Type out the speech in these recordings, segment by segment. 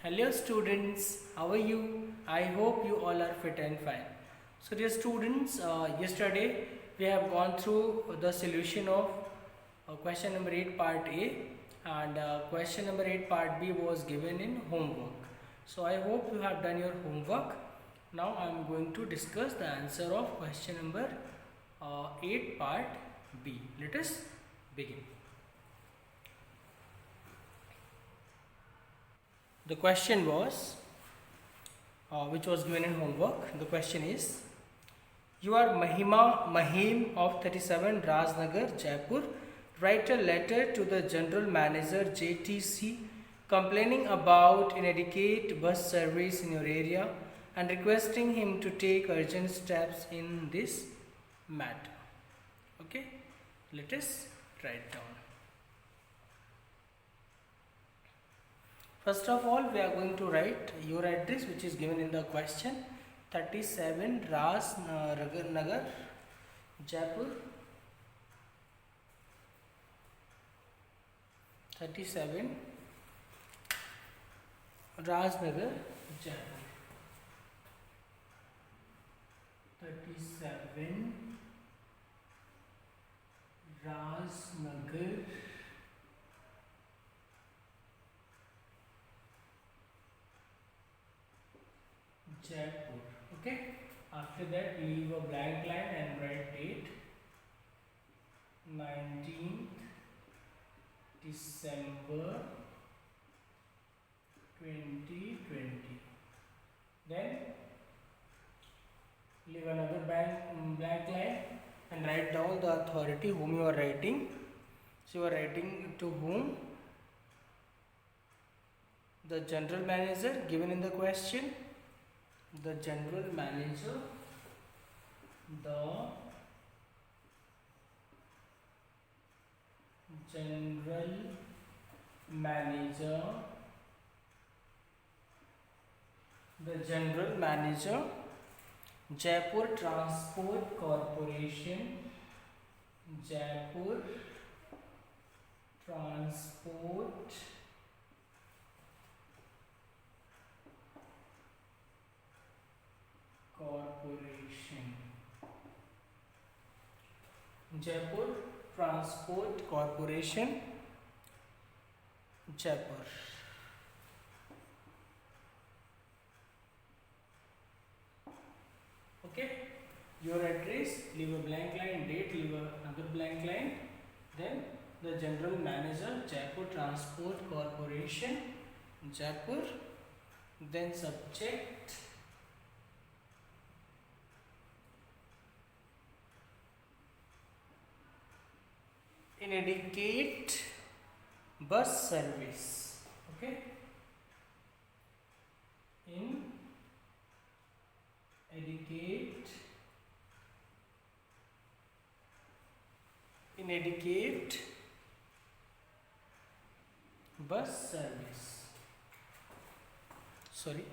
Hello students, how are you? I hope you all are fit and fine. So dear students, yesterday we have gone through the solution of question number 8 part A, and question number 8 part B was given in homework. So I hope you have done your homework. Now I am going to discuss the answer of question number 8 part B. Let us begin. The question was which was given in homework. The question is, you are Mahim of 37 Rajnagar, Jaipur. Write a letter to the General Manager JTC complaining about inadequate bus service in your area and requesting him to take urgent steps in this matter. Okay, let us write down. First of all, we are going to write your address, which is given in the question. 37 Ras Nagar, Jaipur. 37 Rajnagar, Jaipur. 37 Rajnagar, Jaipur. Okay. After that, leave a blank line and write date 19th December 2020. Then leave another blank line and write down the authority whom you are writing. So you are writing to whom? The general manager given in the question. The general manager, the general manager, the general manager, Jaipur Transport Corporation, Jaipur Transport Corporation, Jaipur Transport Corporation, Jaipur. Okay, your address, leave a blank line, date, leave another blank line, then the general manager, Jaipur Transport Corporation, Jaipur, then subject, inadequate bus service. Okay, inadequate bus service. Sorry.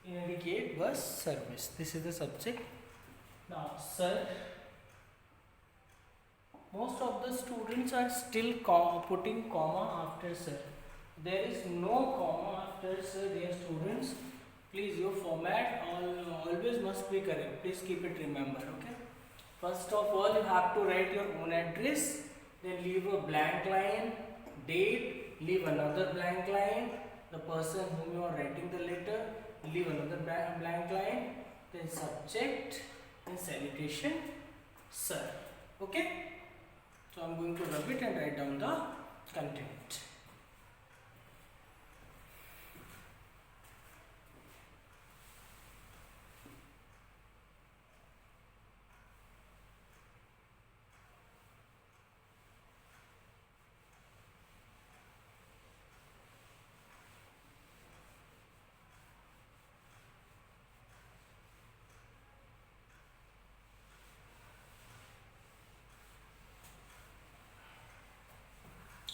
Inadequate bus service. This is the subject. Now, sir, most of the students are still putting comma after sir. There is no comma after sir, dear students. Please, your format always must be correct. Please keep it remember. Okay. First of all, you have to write your own address. Then leave a blank line, date. Leave another blank line. The person whom you are writing the letter. Leave another blank line. Then subject. Then salutation, sir. Okay. So I am going to rub it and write down the content.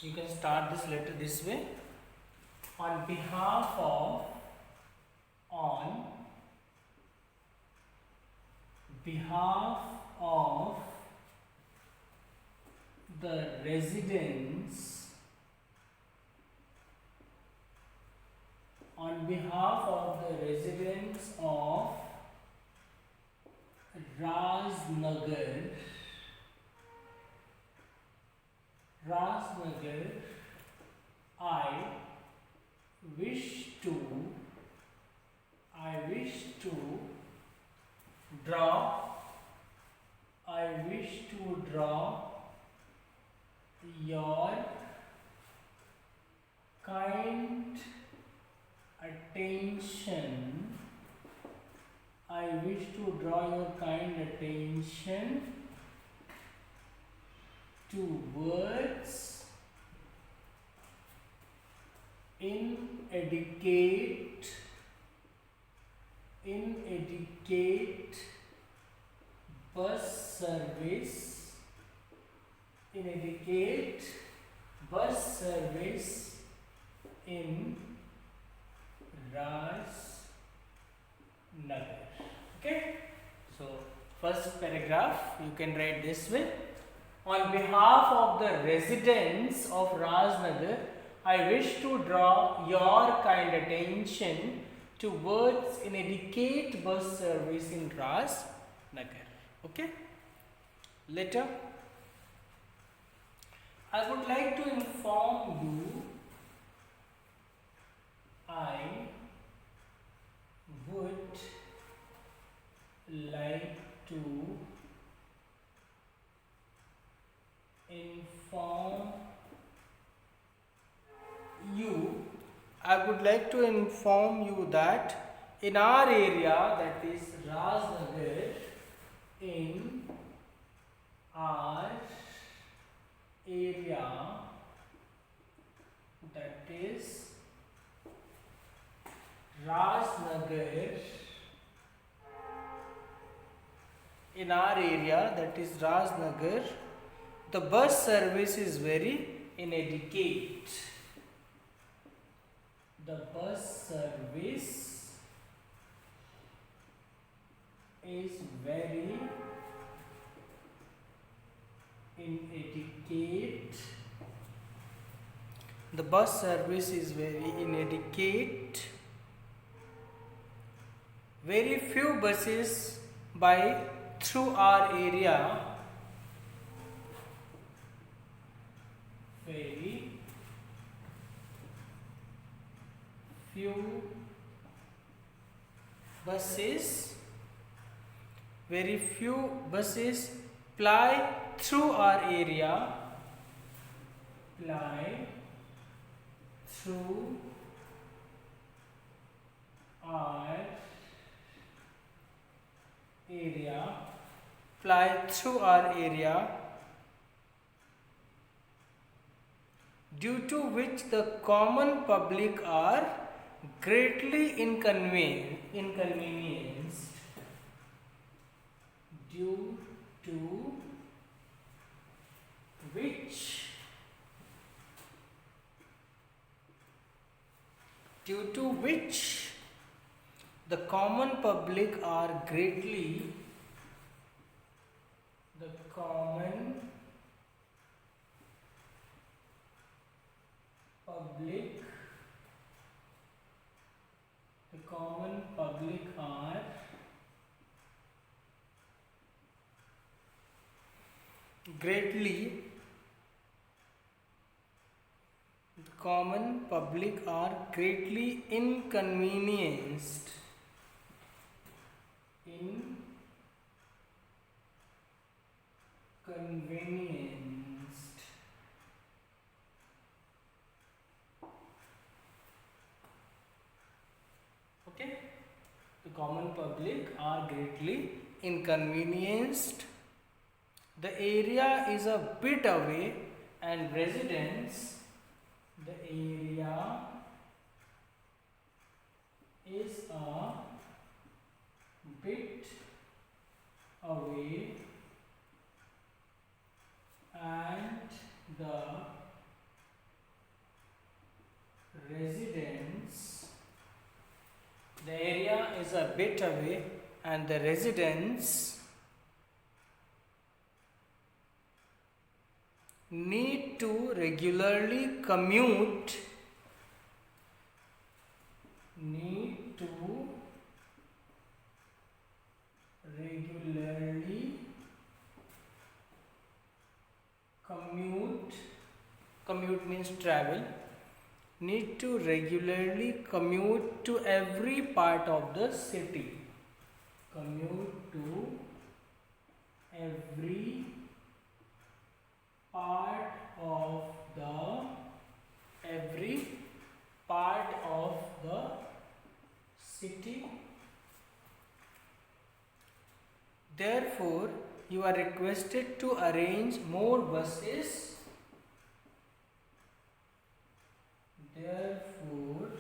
You can start this letter this way. On behalf of, on behalf of the residents, on behalf of the residents of Rajnagar, I wish to draw your kind attention. I wish to draw your kind attention towards inadequate bus service, in Rajnagar. Okay, so first paragraph you can write this way. On behalf of the residents of Rajnagar, I wish to draw your kind attention towards inadequate bus service in Rajnagar. Okay. Later, I would like to inform you. I would like to inform you that in our area, that is Rajnagar, in our area, that is Rajnagar, in our area, that is Rajnagar, the bus service is very inadequate. The bus service is very inadequate. The bus service is very inadequate. Very few buses by through our area. Very few buses ply through our area. Ply through our area. Ply through our area. Due to which the common public are greatly inconvenienced. Due to which the common public are greatly are greatly inconvenienced okay, the common public are greatly inconvenienced. The area is a bit away and residents, the area is a bit away and the bit away and the residents need to regularly commute commute means travel, need to regularly commute to every part of the city. Commute to every part of the city. Therefore, you are requested to arrange more buses. Therefore,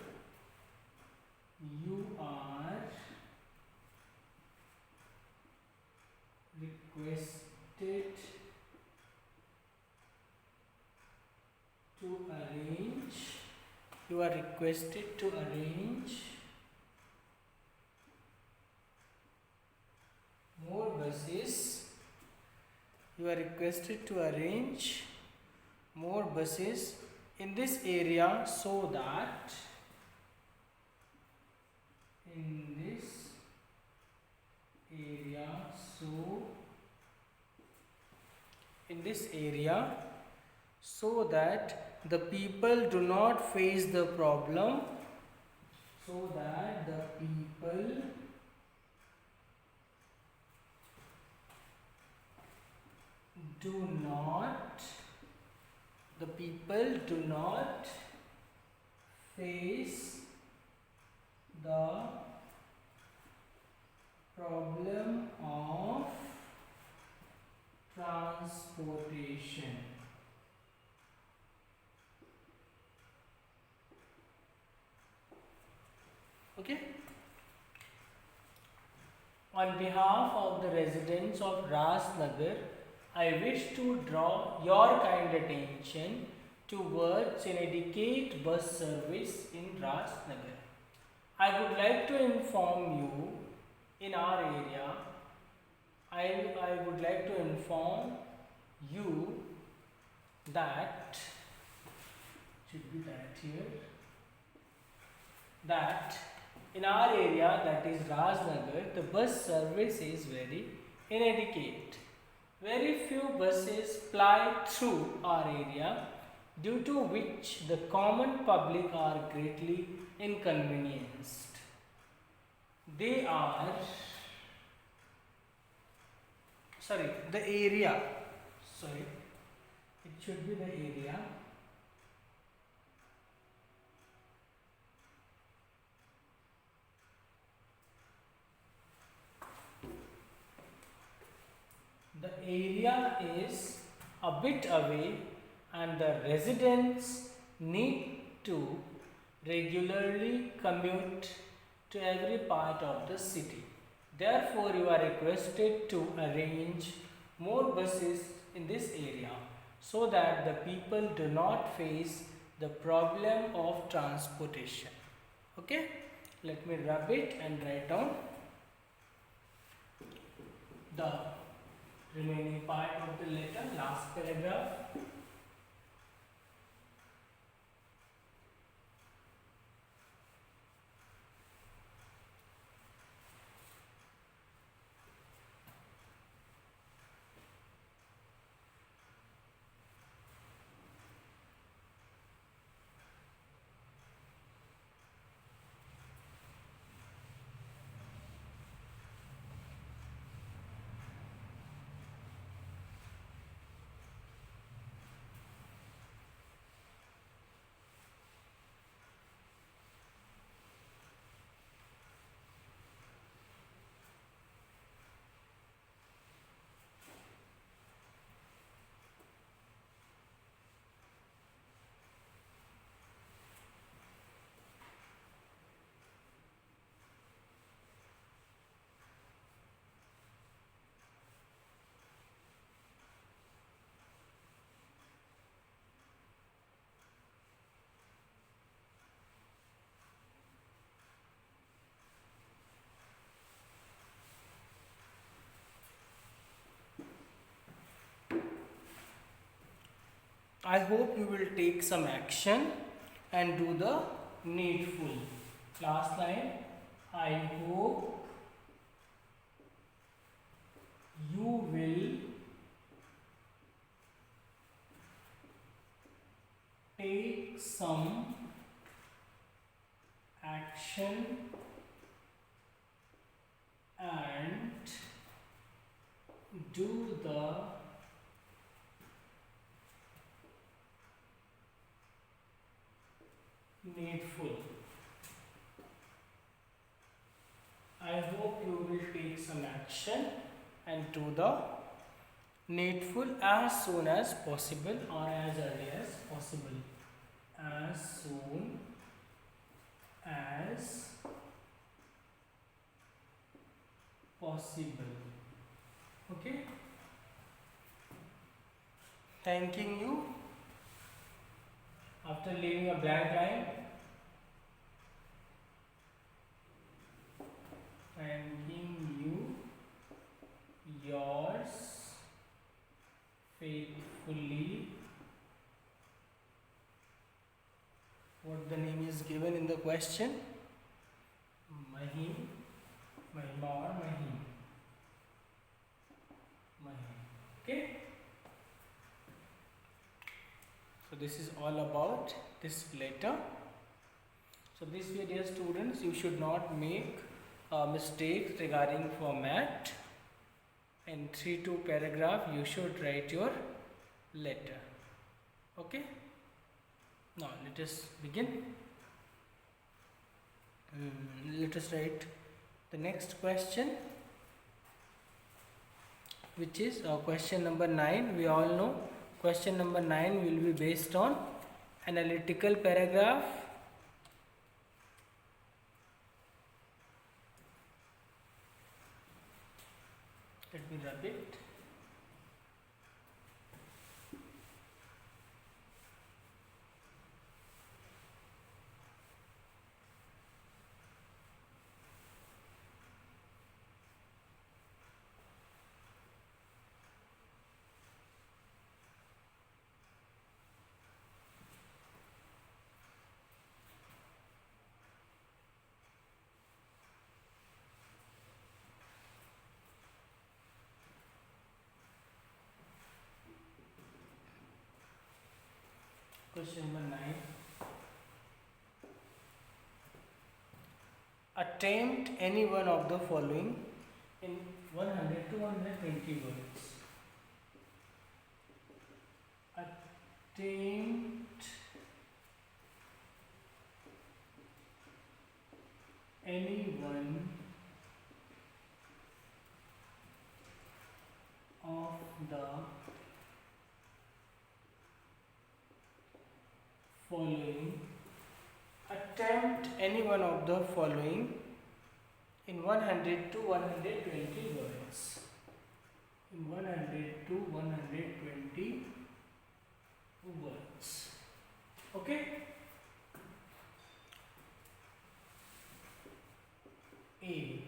you are requested to arrange more buses. You are requested to arrange more buses in this area so that the people do not face the problem, the people do not face the problem of transportation. Okay. On behalf of the residents of Rasnagar, I wish to draw your kind attention towards an adequate bus service in Rasnagar. I would like to inform you in our area, I would like to inform you that, should be that here, that in our area, that is Rajnagar, the bus service is very inadequate. Very few buses ply through our area, due to which the common public are greatly inconvenienced. They are, the area, it should be the area. The area is a bit away and the residents need to regularly commute to every part of the city. Therefore, you are requested to arrange more buses in this area so that the people do not face the problem of transportation. Okay, let me rub it and write down the remaining part of the letter, last paragraph. I hope you will take some action and do the needful. Last line. I hope you will take some action and do the needful. I hope you will take some action and do the needful as soon as possible or as early as possible. As soon as possible. Okay? Thanking you. After leaving a blank line, thanking you, yours faithfully. What the name is given in the question? Mahim, Mahima or Mahim. Mahim. Okay? So this is all about this letter. So this way, dear students, you should not make mistakes regarding format. In 3-2 paragraph, you should write your letter. Okay? Now let us begin. Let us write the next question, which is question number 9. We all know question number 9 will be based on analytical paragraph. Let me rub it. Question number 9. Attempt any one of the following in 100 to 120 words. Attempt any one of the following. Attempt any one of the following in 100 to 120 words. In 100 to 120 words. Okay? A.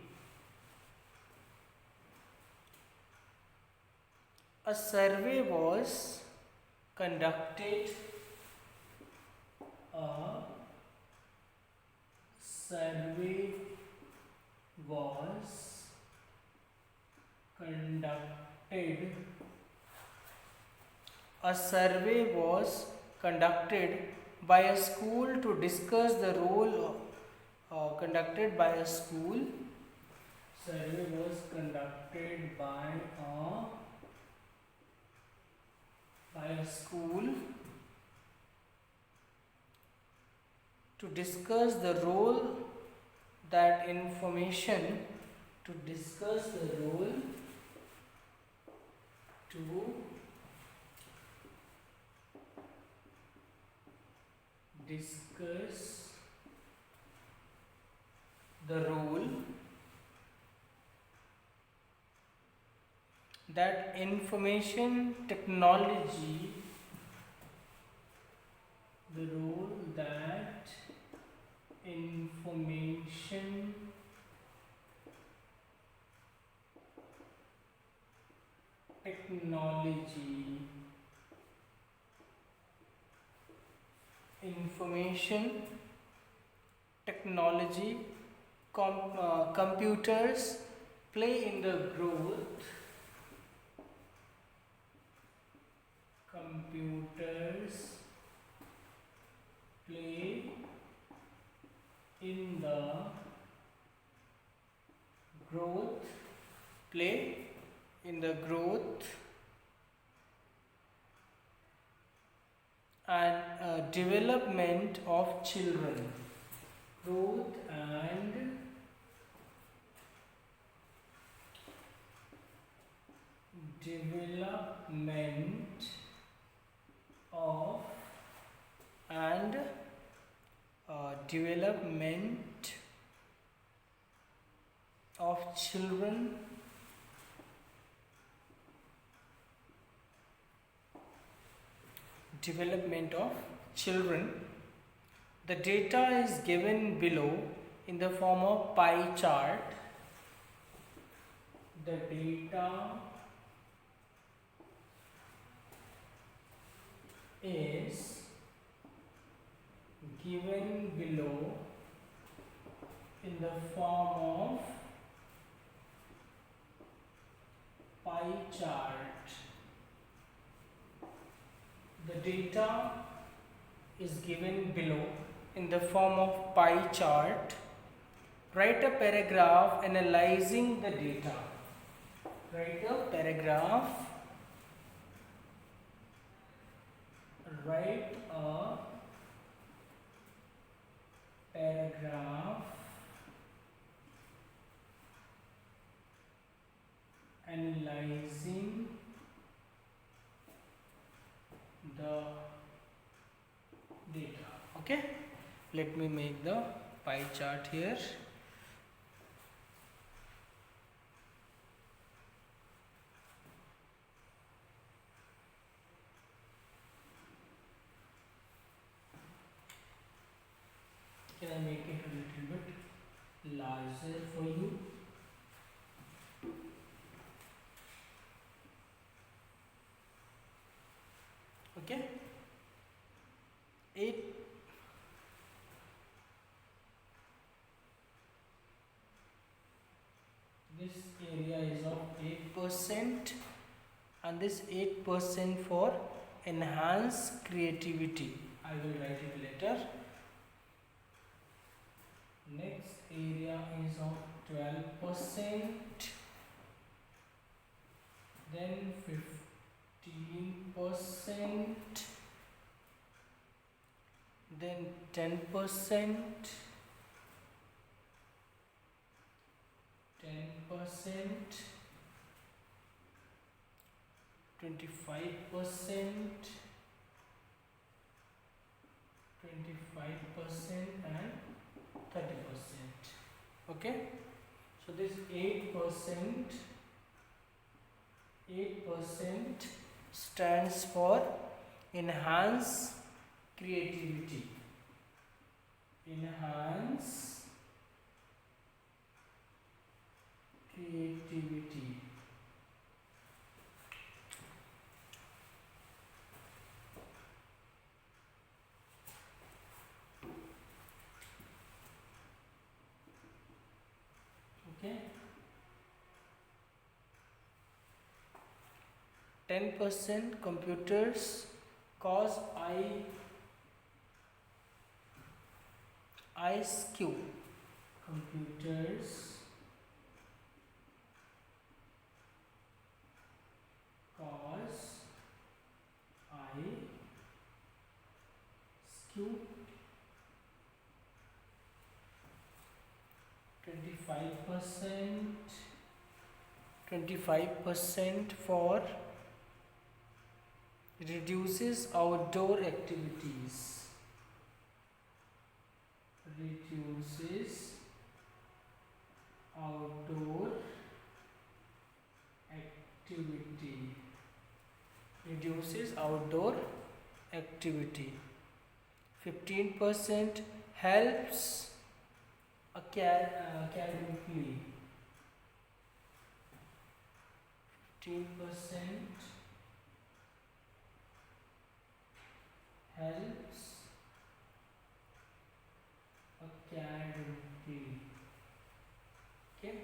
A survey was conducted. A survey was conducted. A survey was conducted by a school to discuss the role conducted by a school. Survey was conducted by a school to discuss the role that information to discuss the role to discuss the role that information technology the role that information technology information technology, computers play in the growth. Computers play in the growth. Play in the growth and development of children. Growth and development of and development of children. Development of children. The data is given below in the form of pie chart. The data is given below in the form of pie chart. The data is given below in the form of pie chart. Write a paragraph analyzing the data. Write a paragraph. Write a paragraph analyzing the data. Okay, let me make the pie chart here. Can I make it a little bit larger for you? Okay, 8 this area is of 8% and this 8% for enhance creativity. I will write it later. Next area is of 12%, then 15%, then 10%, 25%, 25% and 30%. Okay, so this 8% stands for enhance creativity. Enhance creativity. Okay, 10% computers cause eye skew. Computers cause eye skew. 25% for reduces outdoor activities. Reduces outdoor activity. Reduces outdoor activity. 15% helps academically. 15% helps Okay.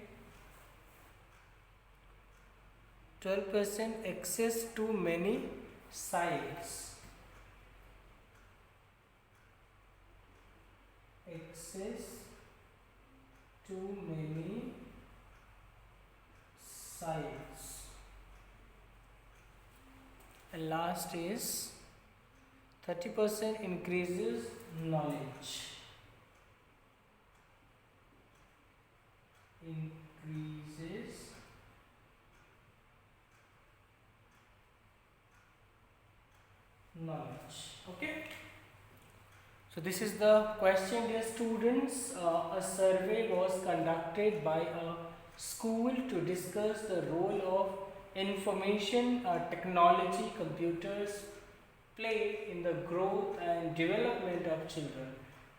12% access to many sites. Access to many sites. And last is 30% increases knowledge. Increases knowledge. Okay. So this is the question, dear students. A survey was conducted by a school to discuss the role of information technology, computers play in the growth and development of children.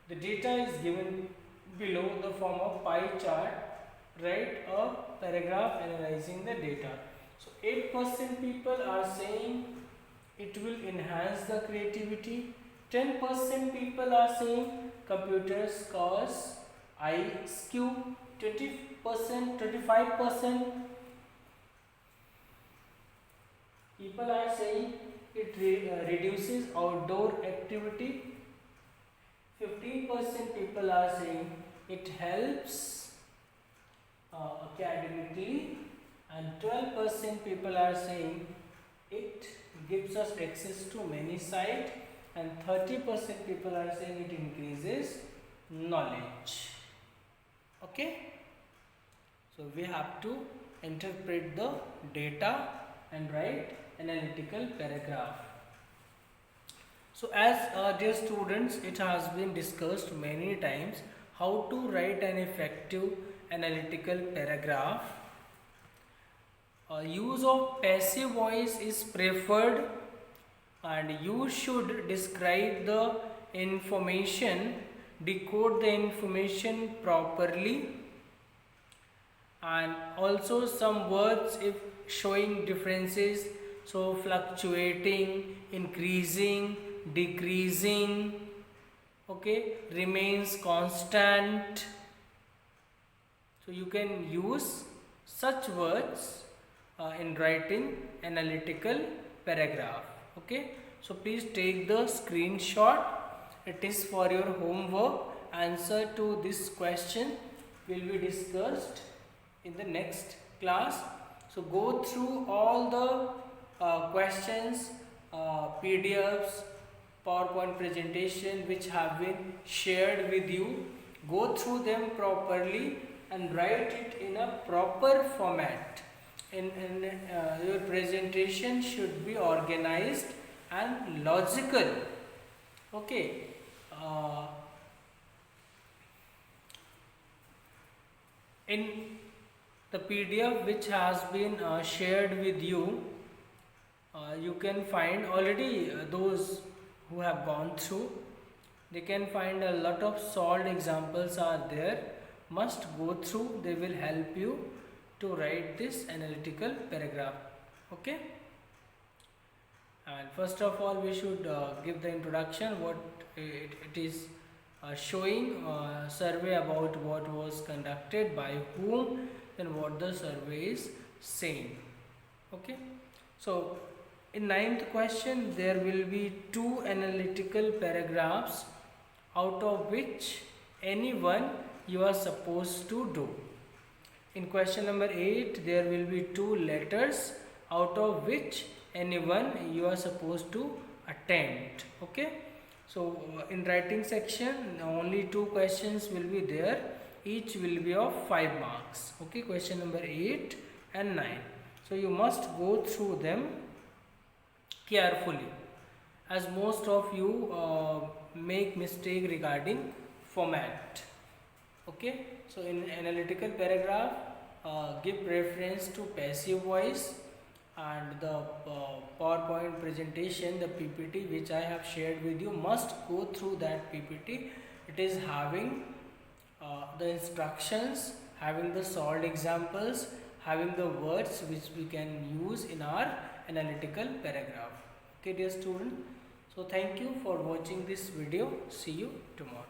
The data is given below the form of pie chart. Write a paragraph analyzing the data. So 8% people are saying it will enhance the creativity. 10% people are saying computers cause IQ. 20%, 25% people are saying it reduces outdoor activity. 15% people are saying it helps academically, and 12% people are saying it gives us access to many sites, and 30% people are saying it increases knowledge. Okay, so we have to interpret the data and write analytical paragraph. So as dear students, it has been discussed many times how to write an effective analytical paragraph. Use of passive voice is preferred, and you should describe the information, decode the information properly, and also some words if showing differences, so fluctuating, increasing, decreasing, okay, remains constant. So you can use such words in writing analytical paragraph. Okay, so please take the screenshot. It is for your homework. Answer to this question will be discussed in the next class. So go through all the questions, PDFs, PowerPoint presentation which have been shared with you. Go through them properly and write it in a proper format. Your presentation should be organized and logical. Okay. In the PDF which has been shared with you, you can find already those who have gone through, they can find a lot of solved examples are there. Must go through, they will help you to write this analytical paragraph. Okay, and first of all we should give the introduction, what it is showing, survey about what was conducted by whom, then what the survey is saying. Okay, so in 9th question there will be 2 analytical paragraphs, out of which any one you are supposed to do. In question number 8 there will be 2 letters, out of which any one you are supposed to attempt. Okay, so in writing section only 2 questions will be there, each will be of 5 marks. Okay, question number 8 and 9. So you must go through them carefully, as most of you make mistake regarding format. Okay, so in analytical paragraph give preference to passive voice, and the PowerPoint presentation, the PPT which I have shared with you, must go through that PPT. It is having the instructions, having the solved examples, having the words which we can use in our analytical paragraph. Okay, dear student, so thank you for watching this video. See you tomorrow.